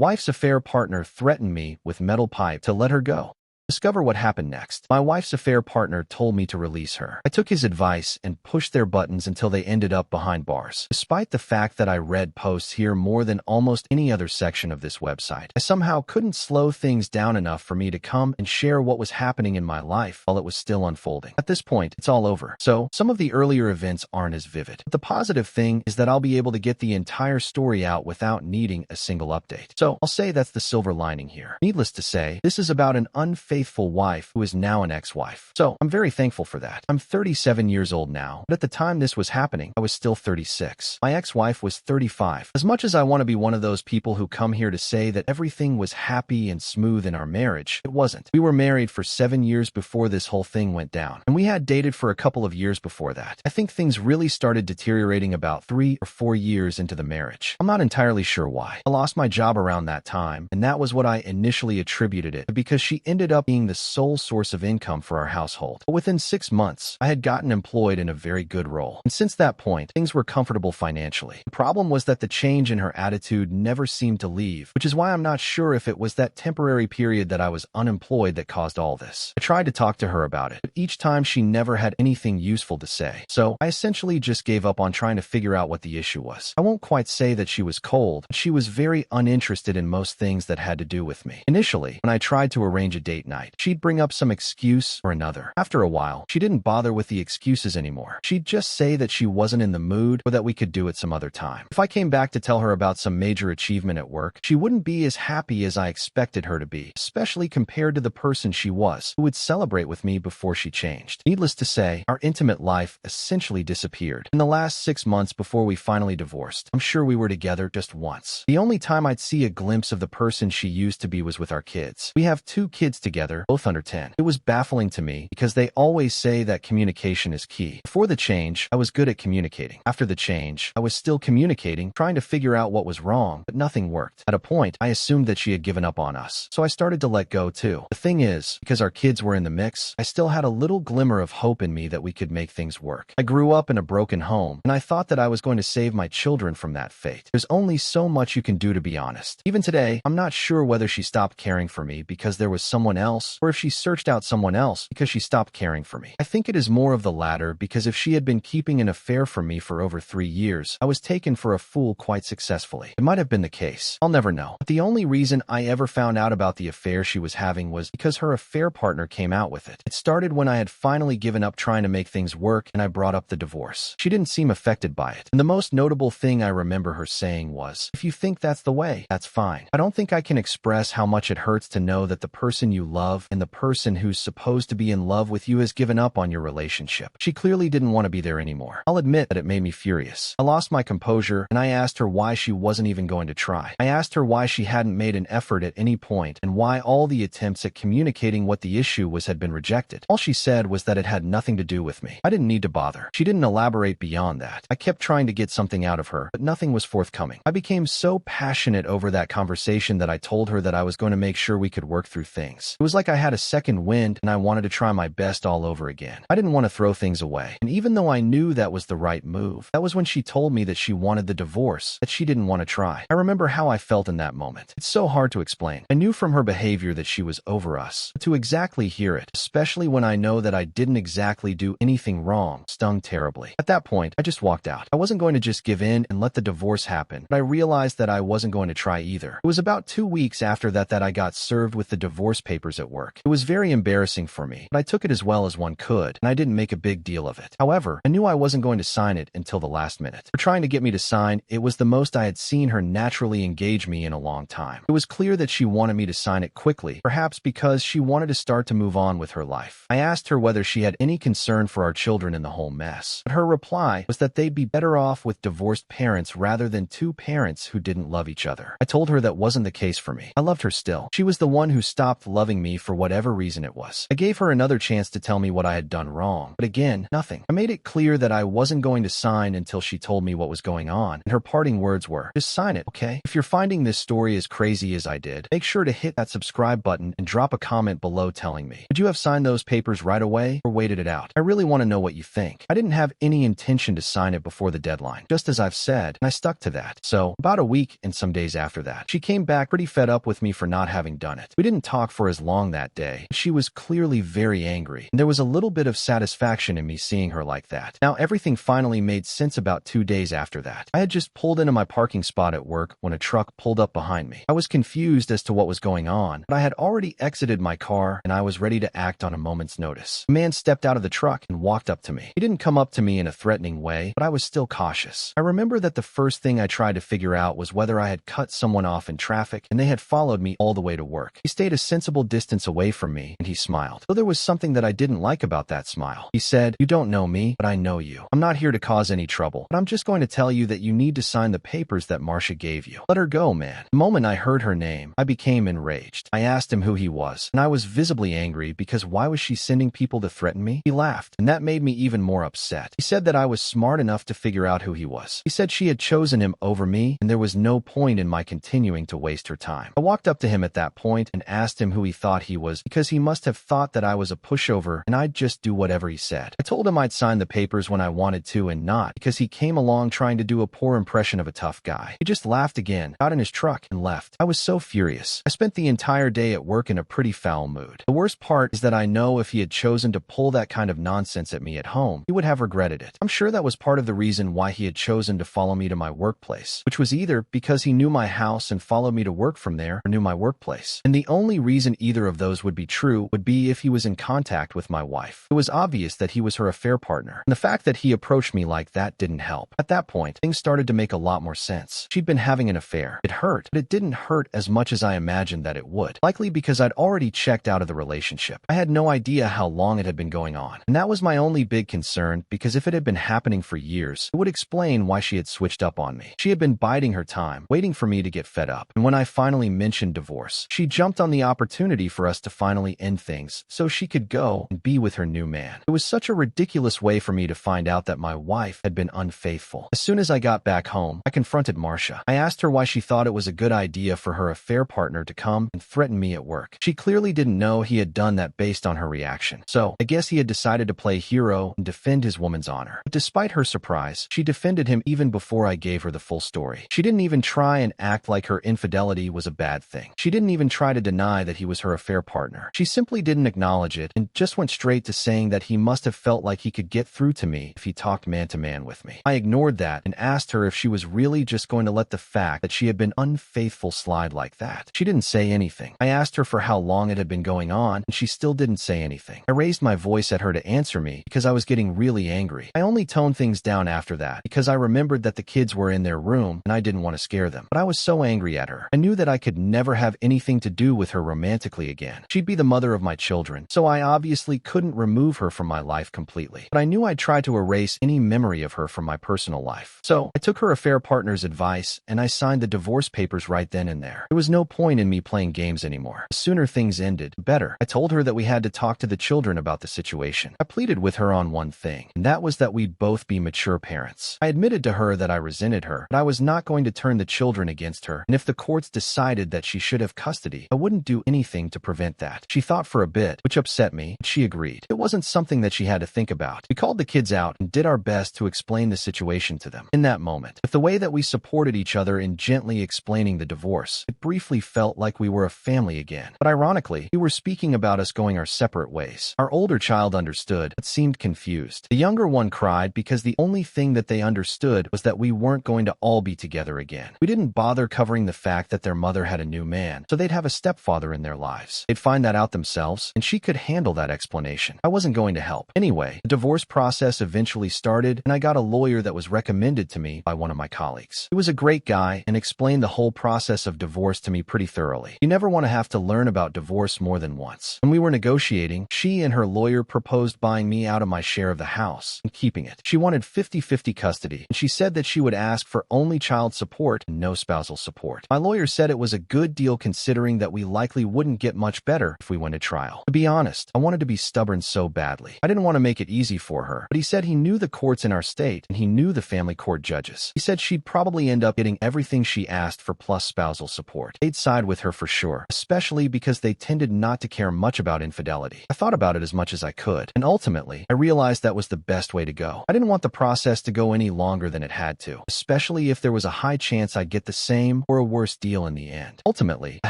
Wife's affair partner threatened me with metal pipe to let her go. Discover what happened next. My wife's affair partner told me to release her. I took his advice and pushed their buttons until they ended up behind bars. Despite the fact that I read posts here more than almost any other section of this website, I somehow couldn't slow things down enough for me to come and share what was happening in my life while it was still unfolding. At this point, it's all over. So, some of the earlier events aren't as vivid. But the positive thing is that I'll be able to get the entire story out without needing a single update. So, I'll say that's the silver lining here. Needless to say, this is about an unfaithful wife who is now an ex-wife. So I'm very thankful for that. I'm 37 years old now, but at the time this was happening, I was still 36. My ex-wife was 35. As much as I want to be one of those people who come here to say that everything was happy and smooth in our marriage, it wasn't. We were married for 7 years before this whole thing went down, and we had dated for a couple of years before that. I think things really started deteriorating about 3 or 4 years into the marriage. I'm not entirely sure why. I lost my job around that time, and that was what I initially attributed it to, because she ended up being the sole source of income for our household. But within 6 months, I had gotten employed in a very good role. And since that point, things were comfortable financially. The problem was that the change in her attitude never seemed to leave, which is why I'm not sure if it was that temporary period that I was unemployed that caused all this. I tried to talk to her about it, but each time she never had anything useful to say. So I essentially just gave up on trying to figure out what the issue was. I won't quite say that she was cold, but she was very uninterested in most things that had to do with me. Initially, when I tried to arrange a date night, she'd bring up some excuse or another. After a while, she didn't bother with the excuses anymore. She'd just say that she wasn't in the mood or that we could do it some other time. If I came back to tell her about some major achievement at work, she wouldn't be as happy as I expected her to be, especially compared to the person she was, who would celebrate with me before she changed. Needless to say, our intimate life essentially disappeared. In the last 6 months before we finally divorced, I'm sure we were together just once. The only time I'd see a glimpse of the person she used to be was with our kids. We have 2 kids together, both under 10. It was baffling to me because they always say that communication is key. Before the change, I was good at communicating. After the change, I was still communicating, trying to figure out what was wrong, but nothing worked. At a point, I assumed that she had given up on us, so I started to let go too. The thing is, because our kids were in the mix, I still had a little glimmer of hope in me that we could make things work. I grew up in a broken home, and I thought that I was going to save my children from that fate. There's only so much you can do, to be honest. Even today, I'm not sure whether she stopped caring for me because there was someone else, or if she searched out someone else because she stopped caring for me. I think it is more of the latter, because if she had been keeping an affair from me for over 3 years, I was taken for a fool quite successfully. It might have been the case. I'll never know. But the only reason I ever found out about the affair she was having was because her affair partner came out with it. It started when I had finally given up trying to make things work and I brought up the divorce. She didn't seem affected by it. And the most notable thing I remember her saying was, "If you think that's the way, that's fine. I don't think I can express how much it hurts to know that the person you love and the person who's supposed to be in love with you has given up on your relationship." She clearly didn't want to be there anymore. I'll admit that it made me furious. I lost my composure and I asked her why she wasn't even going to try. I asked her why she hadn't made an effort at any point and why all the attempts at communicating what the issue was had been rejected. All she said was that it had nothing to do with me. I didn't need to bother. She didn't elaborate beyond that. I kept trying to get something out of her, but nothing was forthcoming. I became so passionate over that conversation that I told her that I was going to make sure we could work through things. It was like I had a second wind and I wanted to try my best all over again. I didn't want to throw things away. And even though I knew that was the right move, that was when she told me that she wanted the divorce, that she didn't want to try. I remember how I felt in that moment. It's so hard to explain. I knew from her behavior that she was over us. But to exactly hear it, especially when I know that I didn't exactly do anything wrong, stung terribly. At that point, I just walked out. I wasn't going to just give in and let the divorce happen, but I realized that I wasn't going to try either. It was about 2 weeks after that I got served with the divorce papers at work. It was very embarrassing for me, but I took it as well as one could, and I didn't make a big deal of it. However, I knew I wasn't going to sign it until the last minute. For trying to get me to sign, it was the most I had seen her naturally engage me in a long time. It was clear that she wanted me to sign it quickly, perhaps because she wanted to start to move on with her life. I asked her whether she had any concern for our children in the whole mess, but her reply was that they'd be better off with divorced parents rather than 2 parents who didn't love each other. I told her that wasn't the case for me. I loved her still. She was the one who stopped loving me me for whatever reason it was. I gave her another chance to tell me what I had done wrong, but again, nothing. I made it clear that I wasn't going to sign until she told me what was going on, and her parting words were, "Just sign it, okay? If you're finding this story as crazy as I did, make sure to hit that subscribe button and drop a comment below telling me. Would you have signed those papers right away or waited it out? I really want to know what you think." I didn't have any intention to sign it before the deadline, just as I've said, and I stuck to that. So, about a week and some days after that, she came back pretty fed up with me for not having done it. We didn't talk for as long that day. She was clearly very angry, and there was a little bit of satisfaction in me seeing her like that. Now, everything finally made sense about 2 days after that. I had just pulled into my parking spot at work when a truck pulled up behind me. I was confused as to what was going on, but I had already exited my car and I was ready to act on a moment's notice. A man stepped out of the truck and walked up to me. He didn't come up to me in a threatening way, but I was still cautious. I remember that the first thing I tried to figure out was whether I had cut someone off in traffic and they had followed me all the way to work. He stayed a sensible distance away from me and he smiled. Though there was something that I didn't like about that smile. He said, "You don't know me, but I know you. I'm not here to cause any trouble, but I'm just going to tell you that you need to sign the papers that Marcia gave you. Let her go, man." The moment I heard her name, I became enraged. I asked him who he was, and I was visibly angry because why was she sending people to threaten me? He laughed, and that made me even more upset. He said that I was smart enough to figure out who he was. He said she had chosen him over me, and there was no point in my continuing to waste her time. I walked up to him at that point and asked him who he thought he was because he must have thought that I was a pushover and I'd just do whatever he said. I told him I'd sign the papers when I wanted to and not because he came along trying to do a poor impression of a tough guy. He just laughed again, got in his truck, and left. I was so furious. I spent the entire day at work in a pretty foul mood. The worst part is that I know if he had chosen to pull that kind of nonsense at me at home, he would have regretted it. I'm sure that was part of the reason why he had chosen to follow me to my workplace, which was either because he knew my house and followed me to work from there or knew my workplace. And the only reason either of those would be true would be if he was in contact with my wife. It was obvious that he was her affair partner, and the fact that he approached me like that didn't help. At that point, things started to make a lot more sense. She'd been having an affair. It hurt, but it didn't hurt as much as I imagined that it would, likely because I'd already checked out of the relationship. I had no idea how long it had been going on, and that was my only big concern because if it had been happening for years, it would explain why she had switched up on me. She had been biding her time, waiting for me to get fed up, and when I finally mentioned divorce, she jumped on the opportunity for us to finally end things so she could go and be with her new man. It was such a ridiculous way for me to find out that my wife had been unfaithful. As soon as I got back home, I confronted Marcia. I asked her why she thought it was a good idea for her affair partner to come and threaten me at work. She clearly didn't know he had done that based on her reaction. So, I guess he had decided to play hero and defend his woman's honor. But despite her surprise, she defended him even before I gave her the full story. She didn't even try and act like her infidelity was a bad thing. She didn't even try to deny that he was her affair partner. She simply didn't acknowledge it and just went straight to saying that he must have felt like he could get through to me if he talked man to man with me. I ignored that and asked her if she was really just going to let the fact that she had been unfaithful slide like that. She didn't say anything. I asked her for how long it had been going on, and she still didn't say anything. I raised my voice at her to answer me because I was getting really angry. I only toned things down after that because I remembered that the kids were in their room and I didn't want to scare them. But I was so angry at her. I knew that I could never have anything to do with her romantically again. She'd be the mother of my children, so I obviously couldn't remove her from my life completely. But I knew I'd try to erase any memory of her from my personal life. So I took her affair partner's advice and I signed the divorce papers right then and there. There was no point in me playing games anymore. The sooner things ended, the better. I told her that we had to talk to the children about the situation. I pleaded with her on one thing, and that was that we'd both be mature parents. I admitted to her that I resented her, but I was not going to turn the children against her, and if the courts decided that she should have custody, I wouldn't do anything to prevent that. She thought for a bit, which upset me, but she agreed. It wasn't something that she had to think about. We called the kids out and did our best to explain the situation to them. In that moment, with the way that we supported each other in gently explaining the divorce, it briefly felt like we were a family again. But ironically, we were speaking about us going our separate ways. Our older child understood, but seemed confused. The younger one cried because the only thing that they understood was that we weren't going to all be together again. We didn't bother covering the fact that their mother had a new man, so they'd have a stepfather in their lives. They'd find that out themselves, and she could handle that explanation. I wasn't going to help. Anyway, the divorce process eventually started, and I got a lawyer that was recommended to me by one of my colleagues. He was a great guy and explained the whole process of divorce to me pretty thoroughly. You never want to have to learn about divorce more than once. When we were negotiating, she and her lawyer proposed buying me out of my share of the house and keeping it. She wanted 50-50 custody, and she said that she would ask for only child support and no spousal support. My lawyer said it was a good deal considering that we likely wouldn't get much better if we went to trial. To be honest, I wanted to be stubborn so badly. I didn't want to make it easy for her, but he said he knew the courts in our state and he knew the family court judges. He said she'd probably end up getting everything she asked for plus spousal support. They'd side with her for sure, especially because they tended not to care much about infidelity. I thought about it as much as I could, and ultimately, I realized that was the best way to go. I didn't want the process to go any longer than it had to, especially if there was a high chance I'd get the same or a worse deal in the end. Ultimately, the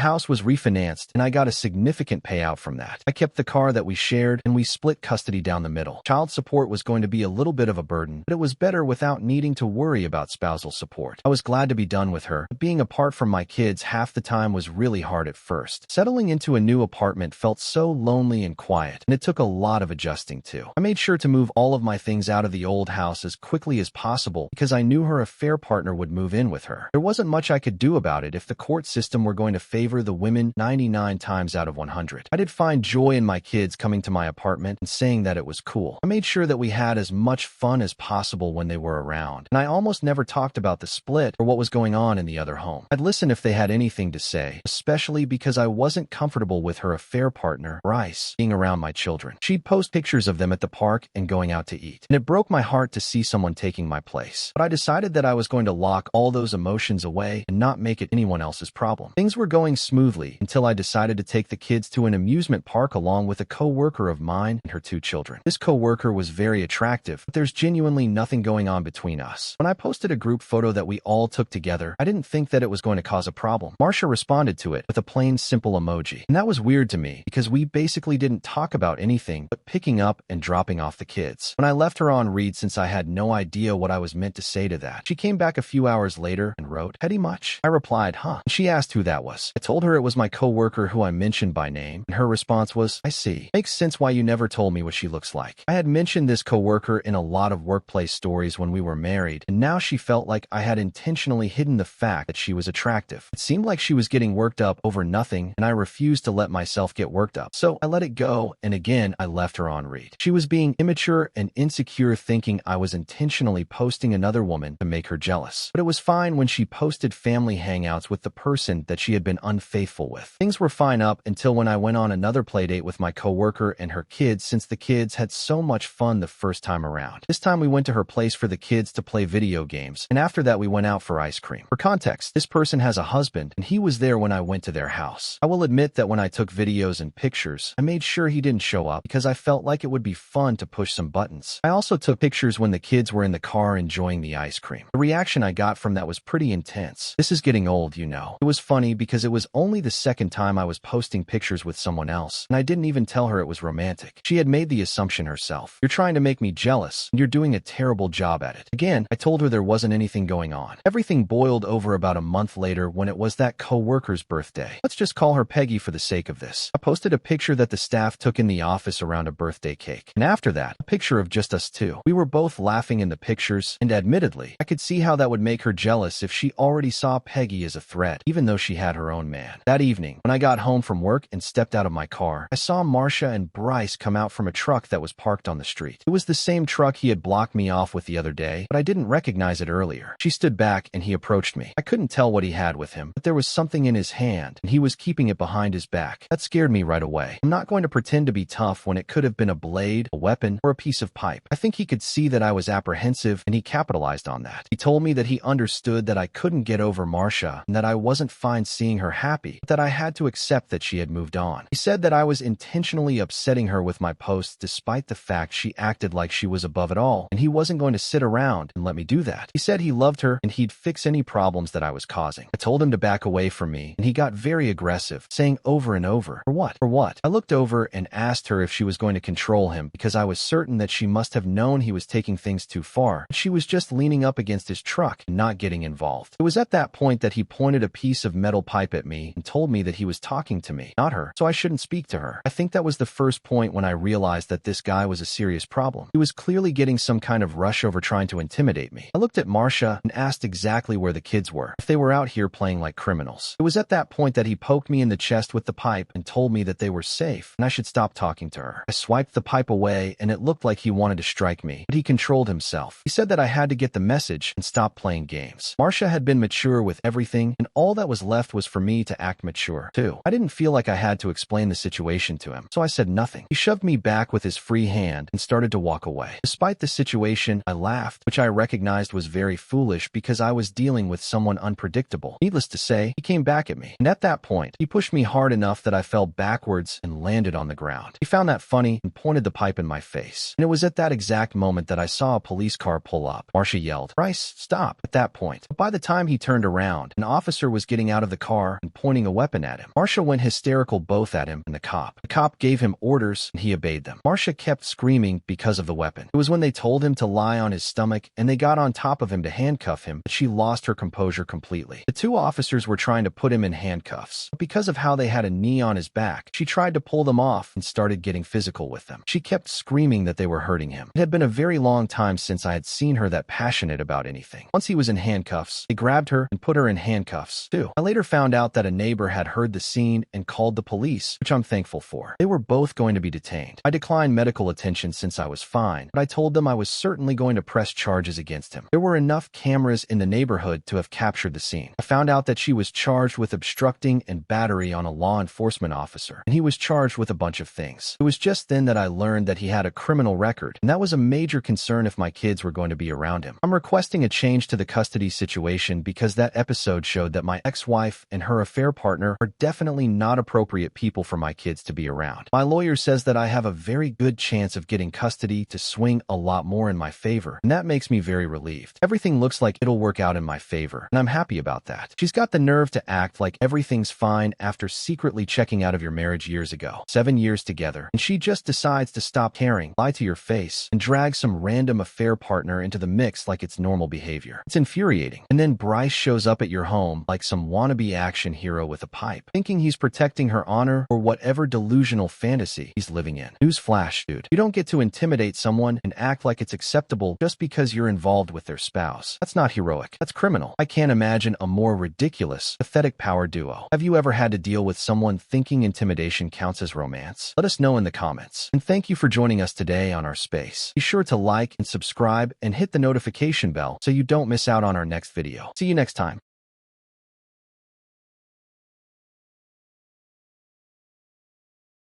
house was refinanced and I got a significant payout from that. I kept the car that we shared and we split custody down the middle. Child support was going to be a little bit of a burden, but it was better without needing to worry about spousal support. I was glad to be done with her, but being apart from my kids half the time was really hard at first. Settling into a new apartment felt so lonely and quiet, and it took a lot of adjusting to. I made sure to move all of my things out of the old house as quickly as possible because I knew her affair partner would move in with her. There wasn't much I could do about it if the court system were going to favor the women 99 times out of 100. I did find joy in my kids coming to my apartment and saying that it was cool. I made sure that we had as much fun as possible when they were around, and I almost never talked about the split or what was going on in the other home. I'd listen if they had anything to say, especially because I wasn't comfortable with her affair partner, Bryce, being around my children. She'd post pictures of them at the park and going out to eat, and it broke my heart to see someone taking my place. But I decided that I was going to lock all those emotions away and not make it anyone else's problem. Things were going smoothly until I decided to take the kids to an amusement park along with a co-worker of mine and her 2 children. This co-worker was very attractive, but there's genuinely nothing going on between us. When I posted a group photo that we all took together, I didn't think that it was going to cause a problem. Marcia responded to it with a plain, simple emoji. And that was weird to me because we basically didn't talk about anything but picking up and dropping off the kids. When I left her on read since I had no idea what I was meant to say to that, she came back a few hours later and wrote, "Petty much?" I replied, "Huh." And she asked who that was. I told her it was my coworker who I mentioned by name, and her response was, "I see. Makes sense why you never told me what she looks like." I had mentioned this coworker in a lot of workplace stories when we were married, and now she felt like I had intentionally hidden the fact that she was attractive. It seemed like she was getting worked up over nothing, and I refused to let myself get worked up. So I let it go, and again, I left her on read. She was being immature and insecure, thinking I was intentionally posting another woman to make her jealous. But it was fine when she posted family hangouts with the person that she had been unfaithful with. Things were fine up until when I went on another playdate with my coworker and her kids, since the kids had so much fun the first time around. This time we went to her place for the kids to play video games, and after that we went out for ice cream. For context, this person has a husband, and he was there when I went to their house. I will admit that when I took videos and pictures, I made sure he didn't show up because I felt like it would be fun to push some buttons. I also took pictures when the kids were in the car enjoying the ice cream. The reaction I got from that was pretty intense. This is getting old, you know. It was funny because it was only the second time I was posting pictures with someone else, and I didn't even tell her it was romantic. She had made the assumption herself. "You're trying to make me jealous, and you're doing a terrible job at it." Again, I told her there wasn't anything going on. Everything boiled over about a month later when it was that co-worker's birthday. Let's just call her Peggy for the sake of this. I posted a picture that the staff took in the office around a birthday cake, and after that, a picture of just us two. We were both laughing in the pictures, and admittedly, I could see how that would make her jealous if she already saw Peggy as a threat, even though she had her own man. That evening, when I got home from work and stepped out of my car, I saw Marcia and Bryce come out from a truck that was parked on the street. It was the same truck he had blocked me off with the other day, but I didn't recognize it earlier. She stood back and he approached me. I couldn't tell what he had with him, but there was something in his hand, and he was keeping it behind his back. That scared me right away. I'm not going to pretend to be tough when it could have been a blade, a weapon, or a piece of pipe. I think he could see that I was apprehensive, and he capitalized on that. He told me that he understood that I couldn't get over Marcia, and that I wasn't fine seeing her happy, but that I had to accept that she had moved on. He said that I was intentionally upsetting her with my posts despite the fact she acted like she was above it all, and he wasn't going to sit around and let me do that. He said he loved her and he'd fix any problems that I was causing. I told him to back away from me, and he got very aggressive, saying over and over, "For what? For what?" I looked over and asked her if she was going to control him because I was certain that she must have known he was taking things too far. She was just leaning up against his truck and not getting involved. It was at that point that he pointed a piece of metal pipe at me and told me that he was talking to me, not her, so I shouldn't speak to her. I think that was the first point when I realized that this guy was a serious problem. He was clearly getting some kind of rush over trying to intimidate me. I looked at Marcia and asked exactly where the kids were, if they were out here playing like criminals. It was at that point that he poked me in the chest with the pipe and told me that they were safe and I should stop talking to her. I swiped the pipe away and it looked like he wanted to strike me, but he controlled himself. He said that I had to get the message and stop playing games. Marcia had been mature with everything, and all that was left was for me to act mature too. I didn't feel like I had to explain the situation to him, so I said nothing. He shoved me back with his free hand and started to walk away. Despite the situation, I laughed, which I recognized was very foolish because I was dealing with someone unpredictable. Needless to say, he came back at me, and at that point, he pushed me hard enough that I fell backwards and landed on the ground. He found that funny and pointed the pipe in my face, and it was at that exact moment that I saw a police car pull up. Marcia yelled, "Bryce, stop!" at that point. But by the time he turned around, an officer was getting out of the car and pointing a weapon at him. Marcia went hysterical both at him and the cop. The cop gave him orders and he obeyed them. Marcia kept screaming because of the weapon. It was when they told him to lie on his stomach and they got on top of him to handcuff him that she lost her composure completely. The two officers were trying to put him in handcuffs, but because of how they had a knee on his back, she tried to pull them off and started getting physical with them. She kept screaming that they were hurting him. It had been a very long time since I had seen her that passionate about anything. Once he was in handcuffs, they grabbed her and put her in handcuffs too. I later found out that a neighbor had heard the scene and called the police, which I'm thankful for. They were both going to be detained. I declined medical attention since I was fine, but I told them I was certainly going to press charges against him. There were enough cameras in the neighborhood to have captured the scene. I found out that she was charged with obstructing and battery on a law enforcement officer, and he was charged with a bunch of things. It was just then that I learned that he had a criminal record, and that was a major concern if my kids were going to be around him. I'm requesting a change to the custody situation because that episode showed that my ex-wife and her affair partner are definitely not appropriate people for my kids to be around. My lawyer says that I have a very good chance of getting custody to swing a lot more in my favor, and that makes me very relieved. Everything looks like it'll work out in my favor, and I'm happy about that. She's got the nerve to act like everything's fine after secretly checking out of your marriage years ago. 7 years together, and she just decides to stop caring, lie to your face, and drag some random affair partner into the mix like it's normal behavior. It's infuriating. And then Bryce shows up at your home like some wannabe action hero with a pipe, thinking he's protecting her honor or whatever delusional fantasy he's living in. Newsflash, dude. You don't get to intimidate someone and act like it's acceptable just because you're involved with their spouse. That's not heroic. That's criminal. I can't imagine a more ridiculous, pathetic power duo. Have you ever had to deal with someone thinking intimidation counts as romance? Let us know in the comments. And thank you for joining us today on our space. Be sure to like and subscribe and hit the notification bell so you don't miss out on our next video. See you next time.